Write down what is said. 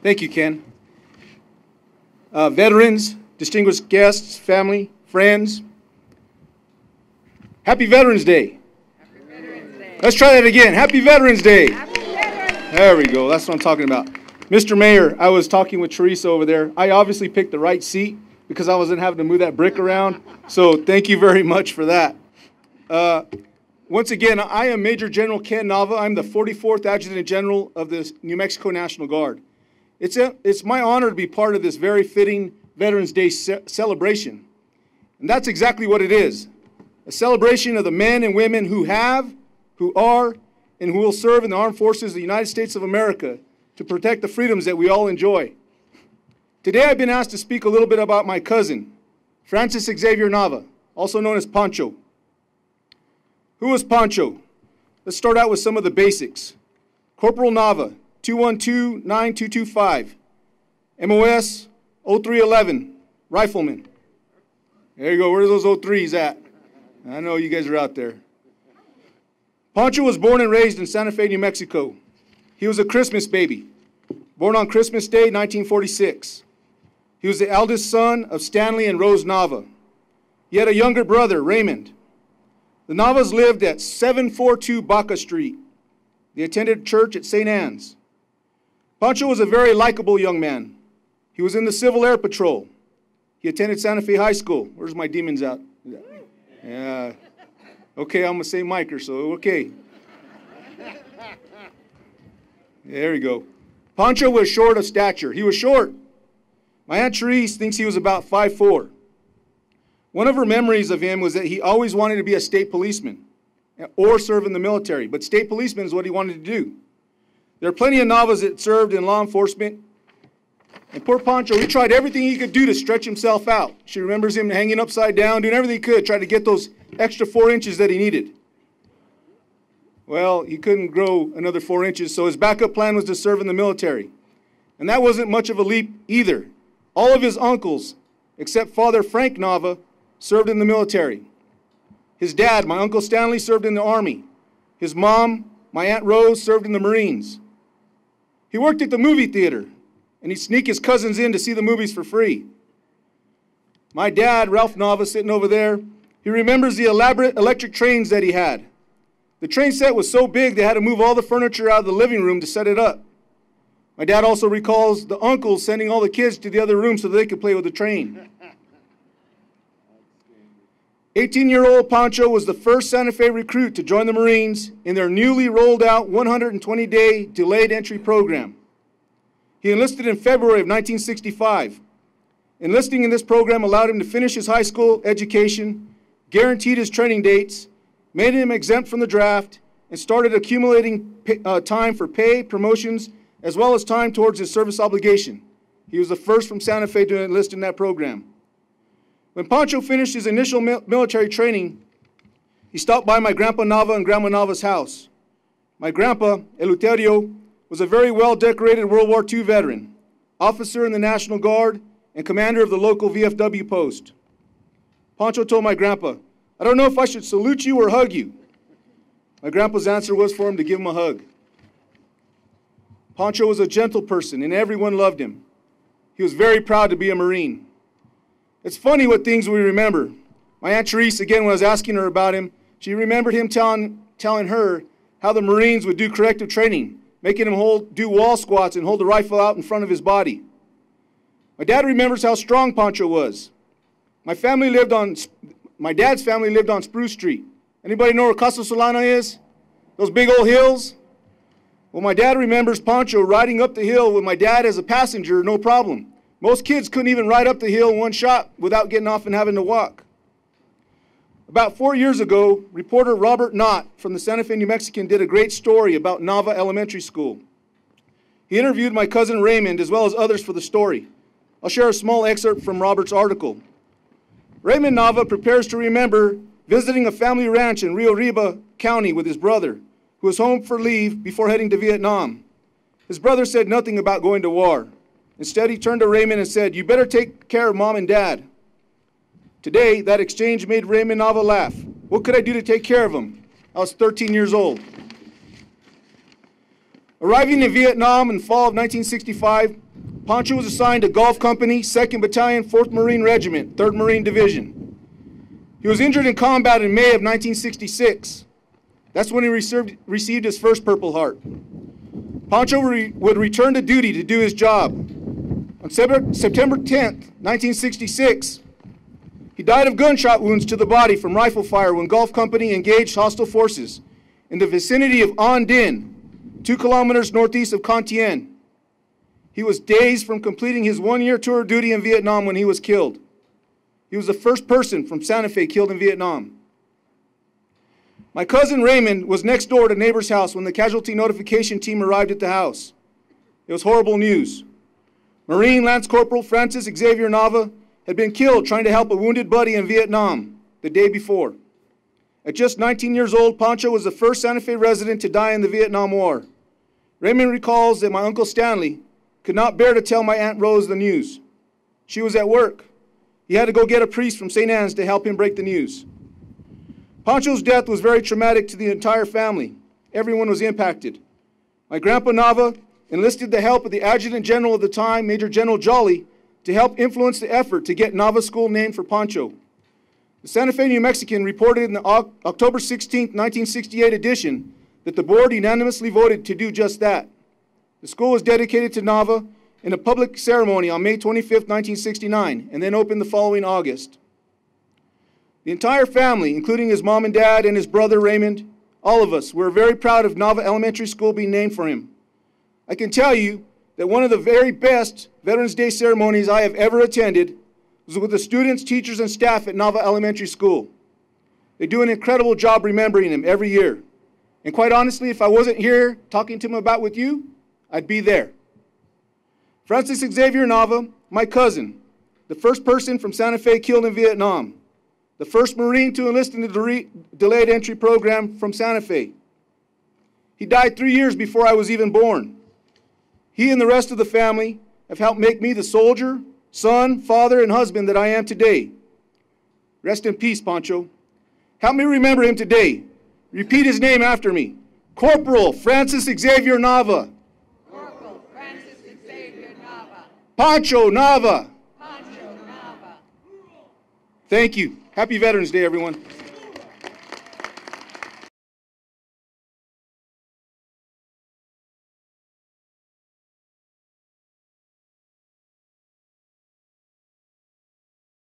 Thank you, Ken. Veterans, distinguished guests, family, friends, Happy Veterans Day. Happy Veterans Day. Let's try that again. Happy Veterans Day. Happy Veterans Day. There we go. That's what I'm talking about. Mr. Mayor, I was talking with Teresa over there. I obviously picked the right seat because I wasn't having to move that brick around. So thank you very much for that. Once again, I am Major General Ken Nava. I'm the 44th Adjutant General of the New Mexico National Guard. It's my honor to be part of this very fitting Veterans Day celebration. And that's exactly what it is. A celebration of the men and women who have, who are, and who will serve in the armed forces of the United States of America to protect the freedoms that we all enjoy. Today I've been asked to speak a little bit about my cousin, Francis Xavier Nava, also known as Pancho. Who was Pancho? Let's start out with some of the basics. Corporal Nava, 212-9225, MOS 0311, rifleman. There you go, where are those 03s at? I know you guys are out there. Pancho was born and raised in Santa Fe, New Mexico. He was a Christmas baby, born on Christmas Day, 1946. He was the eldest son of Stanley and Rose Nava. He had a younger brother, Raymond. The Navas lived at 742 Baca Street. They attended church at St. Anne's. Pancho was a very likable young man. He was in the Civil Air Patrol. He attended Santa Fe High School. Where's my demons out? Yeah. Okay, I'm going to say Micah, so okay. There we go. Pancho was short of stature. He was short. My Aunt Therese thinks he was about 5'4". One of her memories of him was that he always wanted to be a state policeman or serve in the military, but state policeman is what he wanted to do. There are plenty of Navas that served in law enforcement, and poor Pancho, he tried everything he could do to stretch himself out. She remembers him hanging upside down, doing everything he could, trying to get those extra 4 inches that he needed. Well, he couldn't grow another 4 inches, so his backup plan was to serve in the military. And that wasn't much of a leap either. All of his uncles, except Father Frank Nava, served in the military. His dad, my Uncle Stanley, served in the Army. His mom, my Aunt Rose, served in the Marines. He worked at the movie theater, and he'd sneak his cousins in to see the movies for free. My dad, Ralph Nava, sitting over there, he remembers the elaborate electric trains that he had. The train set was so big they had to move all the furniture out of the living room to set it up. My dad also recalls the uncles sending all the kids to the other room so they could play with the train. 18-year-old Pancho was the first Santa Fe recruit to join the Marines in their newly rolled out 120-day delayed entry program. He enlisted in February of 1965. Enlisting in this program allowed him to finish his high school education, guaranteed his training dates, made him exempt from the draft, and started accumulating time for pay, promotions, as well as time towards his service obligation. He was the first from Santa Fe to enlist in that program. When Pancho finished his initial military training, he stopped by my Grandpa Nava and Grandma Nava's house. My grandpa, Eleuterio, was a very well-decorated World War II veteran, officer in the National Guard, and commander of the local VFW post. Pancho told my grandpa, "I don't know if I should salute you or hug you." My grandpa's answer was for him to give him a hug. Pancho was a gentle person, and everyone loved him. He was very proud to be a Marine. It's funny what things we remember. My Aunt Therese, again, when I was asking her about him, she remembered him telling her how the Marines would do corrective training, making him do wall squats and hold the rifle out in front of his body. My dad remembers how strong Pancho was. My dad's family lived on Spruce Street. Anybody know where Casa Solana is? Those big old hills? Well, my dad remembers Pancho riding up the hill with my dad as a passenger, no problem. Most kids couldn't even ride up the hill in one shot without getting off and having to walk. About 4 years ago, reporter Robert Knott from the Santa Fe New Mexican did a great story about Nava Elementary School. He interviewed my cousin Raymond as well as others for the story. I'll share a small excerpt from Robert's article. Raymond Nava prepares to remember visiting a family ranch in Rio Riba County with his brother, who was home for leave before heading to Vietnam. His brother said nothing about going to war. Instead, he turned to Raymond and said, "You better take care of Mom and Dad." Today, that exchange made Raymond Nava laugh. What could I do to take care of him? I was 13 years old. Arriving in Vietnam in fall of 1965, Pancho was assigned to Gulf Company, 2nd Battalion, 4th Marine Regiment, 3rd Marine Division. He was injured in combat in May of 1966. That's when he received his first Purple Heart. Pancho would return to duty to do his job. On September 10th, 1966, he died of gunshot wounds to the body from rifle fire when Gulf Company engaged hostile forces in the vicinity of An Dinh, 2 kilometers northeast of Con Tien. He was days from completing his 1-year tour of duty in Vietnam when he was killed. He was the first person from Santa Fe killed in Vietnam. My cousin Raymond was next door at a neighbor's house when the casualty notification team arrived at the house. It was horrible news. Marine Lance Corporal Francis Xavier Nava had been killed trying to help a wounded buddy in Vietnam the day before. At just 19 years old, Pancho was the first Santa Fe resident to die in the Vietnam War. Raymond recalls that my Uncle Stanley could not bear to tell my Aunt Rose the news. She was at work. He had to go get a priest from St. Anne's to help him break the news. Pancho's death was very traumatic to the entire family. Everyone was impacted. My Grandpa Nava enlisted the help of the Adjutant General of the time, Major General Jolly, to help influence the effort to get Nava School named for Pancho. The Santa Fe New Mexican reported in the October 16, 1968 edition that the board unanimously voted to do just that. The school was dedicated to Nava in a public ceremony on May 25, 1969, and then opened the following August. The entire family, including his mom and dad and his brother Raymond, all of us, were very proud of Nava Elementary School being named for him. I can tell you that one of the very best Veterans Day ceremonies I have ever attended was with the students, teachers, and staff at Nava Elementary School. They do an incredible job remembering him every year. And quite honestly, if I wasn't here talking to him about with you, I'd be there. Francis Xavier Nava, my cousin, the first person from Santa Fe killed in Vietnam, the first Marine to enlist in the delayed entry program from Santa Fe. He died 3 years before I was even born. He and the rest of the family have helped make me the soldier, son, father, and husband that I am today. Rest in peace, Pancho. Help me remember him today. Repeat his name after me. Corporal Francis Xavier Nava. Corporal Francis Xavier Nava. Pancho Nava. Pancho Nava. Thank you. Happy Veterans Day, everyone.